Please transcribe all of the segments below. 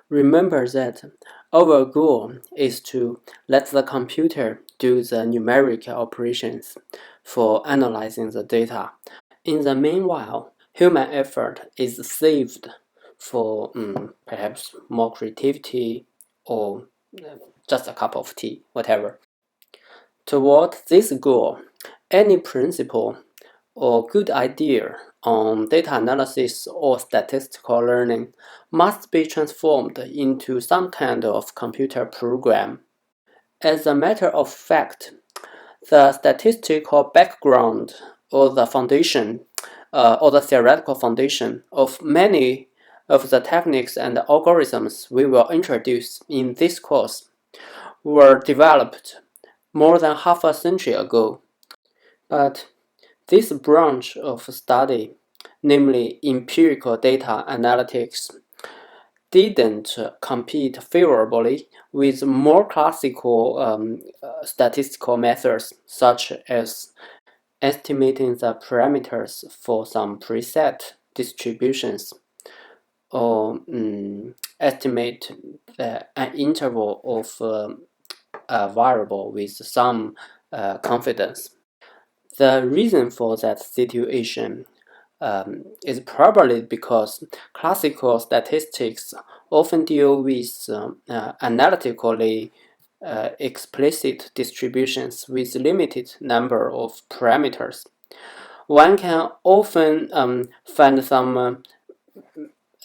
Remember that our goal is to let the computer do the numeric operations for analyzing the data. In the meanwhile, human effort is saved for perhaps more creativity or just a cup of tea, whatever. Toward this goal, any principle or good idea on data analysis or statistical learning must be transformed into some kind of computer program. As a matter of fact, the statistical background or the foundation or the theoretical foundation of many of the techniques and algorithms we will introduce in this course were developed more than half a century ago. But this branch of study, namely empirical data analytics, didn't compete favorably with more classical statistical methods such as estimating the parameters for some preset distributions or estimate an interval of a variable with some confidence. The reason for that situation is probably because classical statistics often deal with analytically explicit distributions with limited number of parameters. One can often find some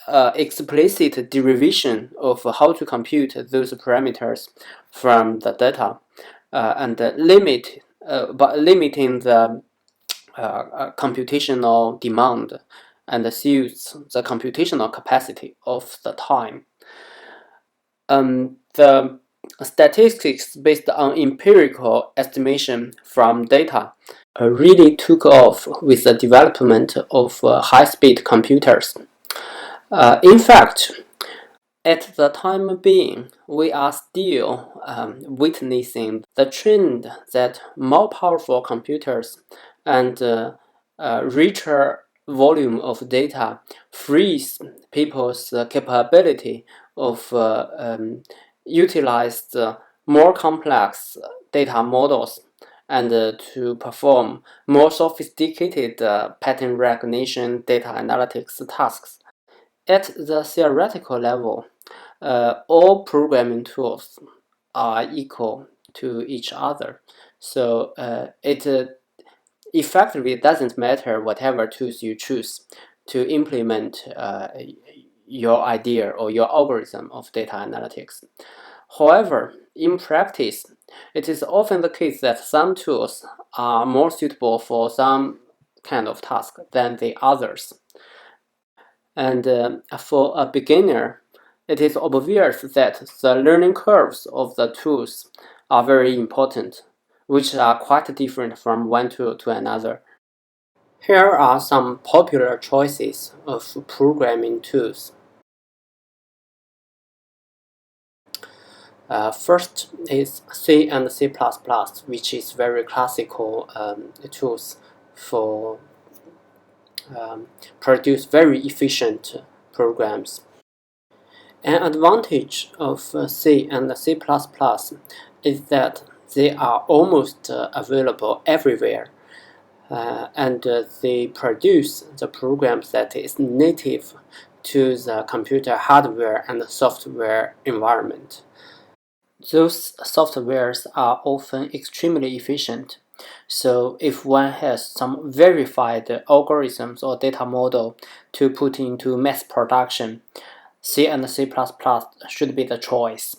explicit derivation of how to compute those parameters from the data and limiting the computational demand and suits the computational capacity of the time. The statistics based on empirical estimation from data really took off with the development of high-speed computers. In fact, at the time being, we are still witnessing the trend that more powerful computers and richer volume of data frees people's capability of utilize more complex data models and to perform more sophisticated pattern recognition data analytics tasks. At the theoretical level, all programming tools are equal to each other, so it effectively doesn't matter whatever tools you choose to implement your idea or your algorithm of data analytics. However, in practice, it is often the case that some tools are more suitable for some kind of task than the others. And for a beginner, it is obvious that the learning curves of the tools are very important, which are quite different from one tool to another. Here are some popular choices of programming tools. First is C and C++, which is very classical tools for produce very efficient programs. An advantage of C and C++ is that they are almost available everywhere, and they produce the programs that is native to the computer hardware and software environment. Those softwares are often extremely efficient, so if one has some verified algorithms or data model to put into mass production, C and C++ should be the choice.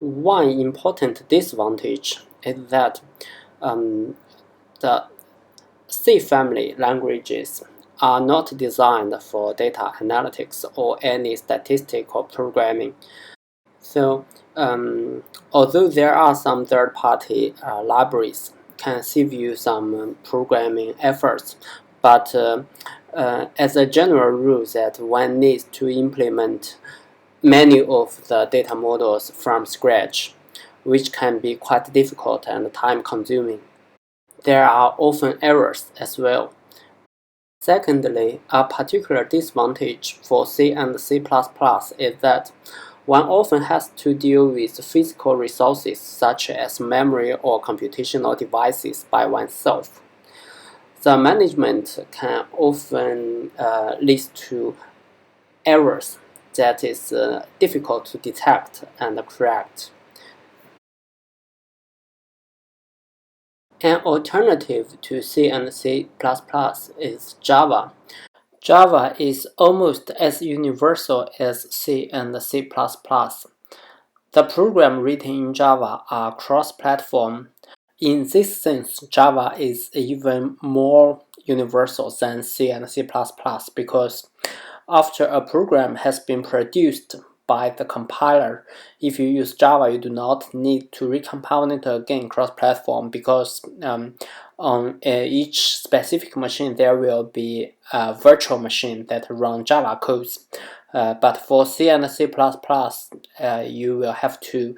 One important disadvantage is that the C family languages are not designed for data analytics or any statistical programming. So, although there are some third-party libraries can save you some programming efforts, but as a general rule that one needs to implement many of the data models from scratch, which can be quite difficult and time-consuming. There are often errors as well. Secondly, a particular disadvantage for C and C++ is that one often has to deal with physical resources such as memory or computational devices by oneself. The management can often lead to errors that is difficult to detect and correct. An alternative to C and C++ is Java. Java is almost as universal as C and C++. The programs written in Java are cross-platform. In this sense, Java is even more universal than C and C++ because after a program has been produced by the compiler, if you use Java, you do not need to recompile it again cross-platform because on each specific machine there will be a virtual machine that run Java codes. But for C and C++, you will have to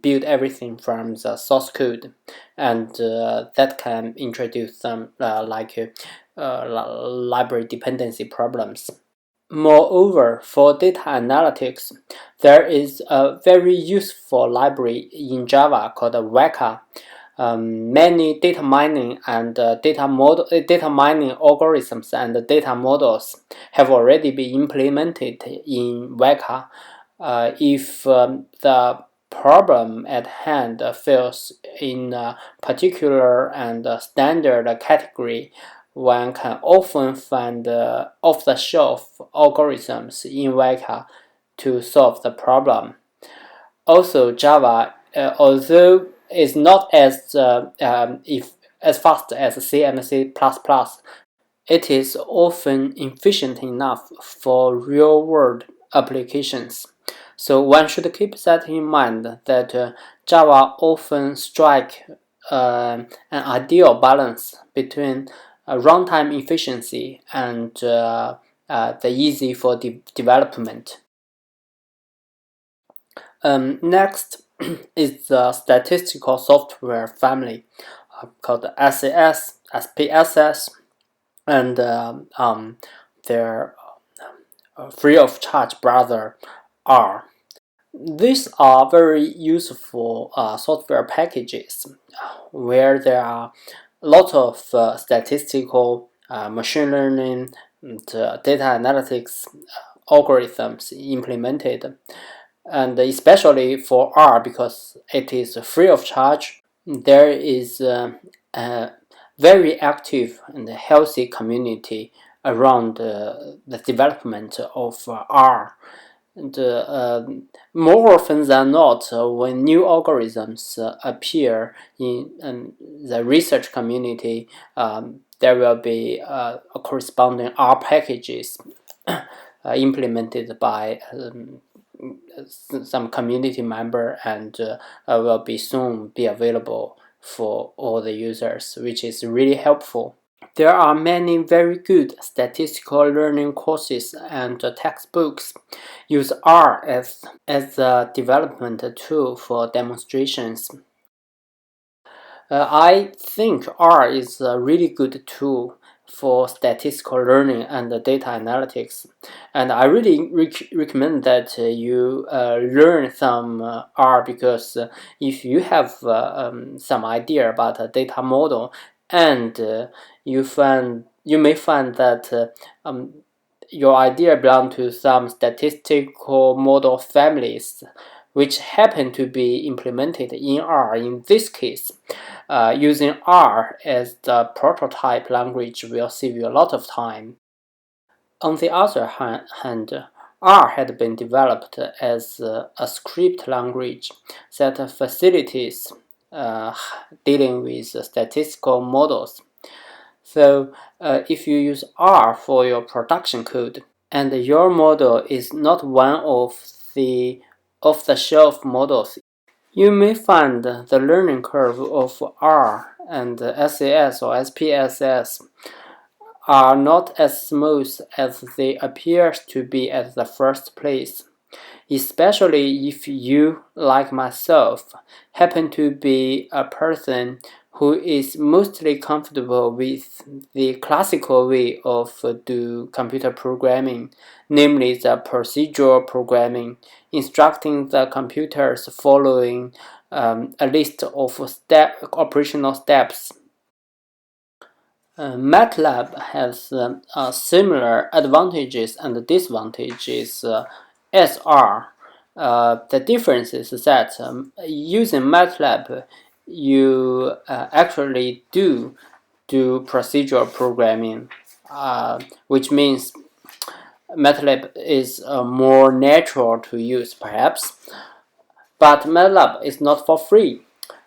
build everything from the source code, and that can introduce some library dependency problems. Moreover, for data analytics, there is a very useful library in Java called Weka. Many data mining and data mining algorithms and data models have already been implemented in Weka. If the problem at hand fails in a particular and standard category, one can often find off-the-shelf algorithms in Weka to solve the problem. Also, Java, although is not as fast as C and C++, it is often efficient enough for real-world applications. So one should keep that in mind that Java often strikes an ideal balance between runtime efficiency and the easy for development. Next is the statistical software family called SAS, SPSS, and their free of charge brother R. These are very useful software packages where there are a lot of statistical, machine learning, and data analytics algorithms implemented. And especially for R, because it is free of charge, there is a very active and healthy community around the development of R. And more often than not, when new algorithms appear in the research community, there will be a corresponding R packages implemented by some community member, and will be soon be available for all the users, which is really helpful. There are many very good statistical learning courses and textbooks use R as a development tool for demonstrations. I think R is a really good tool for statistical learning and data analytics, and I really recommend that you learn some R, because if you have some idea about a data model, and you may find that your idea belongs to some statistical model families which happen to be implemented in R. In this case, using R as the prototype language will save you a lot of time. On the other hand, R had been developed as a script language that facilitates dealing with statistical models. So if you use R for your production code, and your model is not one of the off-the-shelf models, you may find the learning curve of R and SAS or SPSS are not as smooth as they appear to be at the first place, especially if you, like myself, happen to be a person who is mostly comfortable with the classical way of do computer programming, namely the procedural programming, instructing the computers following a list of operational steps. MATLAB has similar advantages and disadvantages as R. The difference is that using MATLAB, you actually do procedural programming, which means MATLAB is more natural to use, perhaps. But MATLAB is not for free.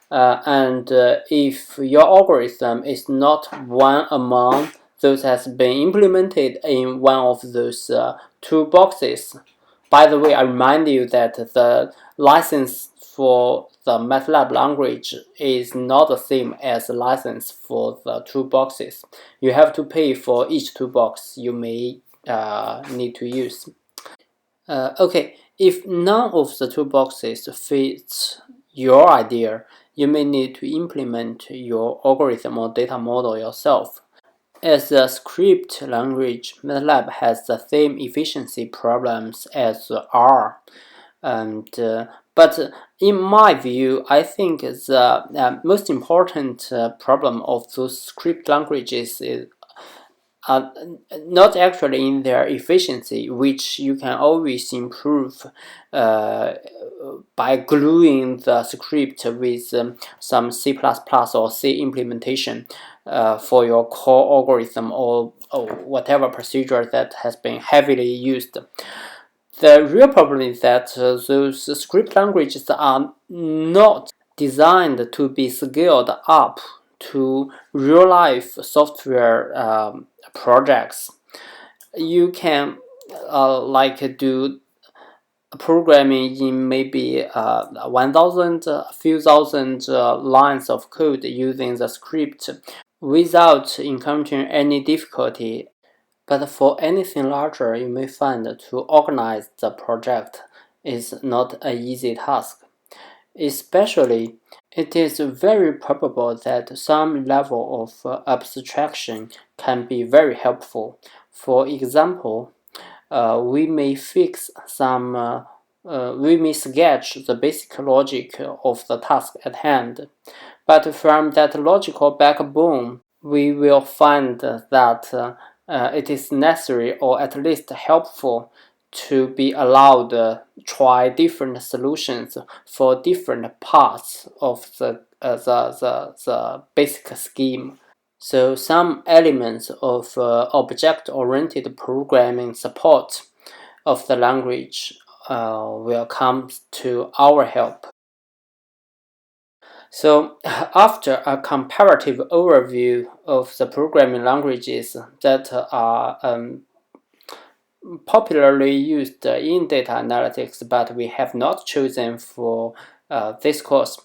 And if your algorithm is not one among those has been implemented in one of those two boxes. By the way, I remind you that the license for the MATLAB language is not the same as the license for the two boxes. You have to pay for each two box you may need to use. Okay, if none of the two boxes fits your idea, you may need to implement your algorithm or data model yourself. As a script language, MATLAB has the same efficiency problems as R. But in my view, I think the most important problem of those script languages is not actually in their efficiency, which you can always improve by gluing the script with some C++ or C implementation for your core algorithm or whatever procedure that has been heavily used. The real problem is that those script languages are not designed to be scaled up to real-life software projects. You can do programming in maybe 1,000, a few thousand lines of code using the script without encountering any difficulty. But for anything larger, you may find to organize the project is not an easy task. Especially, it is very probable that some level of abstraction can be very helpful. For example, we may we may sketch the basic logic of the task at hand, but from that logical backbone, we will find that it is necessary or at least helpful to be allowed try different solutions for different parts of the basic scheme. So some elements of object-oriented programming support of the language will come to our help. So after a comparative overview of the programming languages that are popularly used in data analytics, but we have not chosen for this course,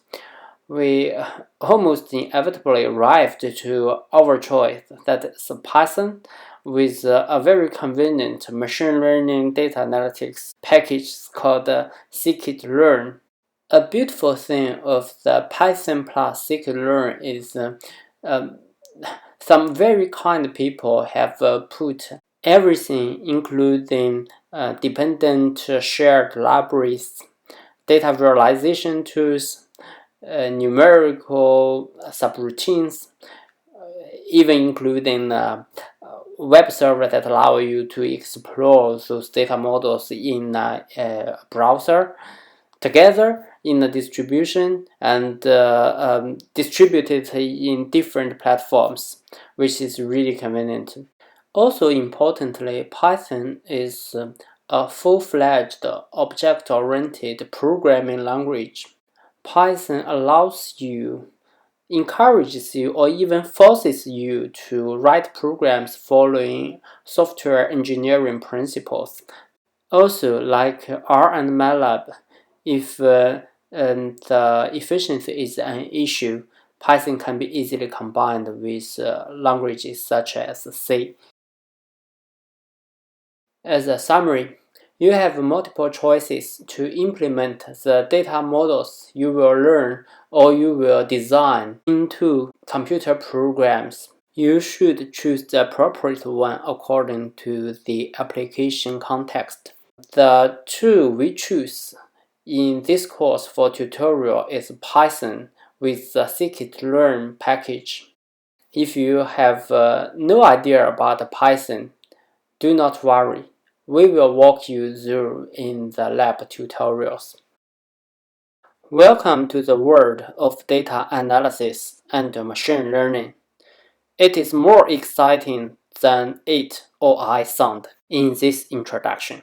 we almost inevitably arrived to our choice, that is Python, with a very convenient machine learning data analytics package called scikit-learn. A beautiful thing of the Python plus scikit-learn is some very kind people have put everything, including dependent shared libraries, data visualization tools, numerical subroutines, even including web server that allow you to explore those data models in a browser together in a distribution and distributed in different platforms, which is really convenient. Also importantly, Python is a full-fledged object-oriented programming language. Python allows you, encourages you, or even forces you to write programs following software engineering principles. Also, like R and MATLAB, if the efficiency is an issue, Python can be easily combined with languages such as C. As a summary, You have multiple choices to implement the data models you will learn or you will design into computer programs. You should choose the appropriate one according to the application context. The tool we choose in this course for tutorial is Python with the scikit-learn package. If you have no idea about Python, do not worry. We will walk you through in the lab tutorials. Welcome to the world of data analysis and machine learning. It is more exciting than it or I sound in this introduction.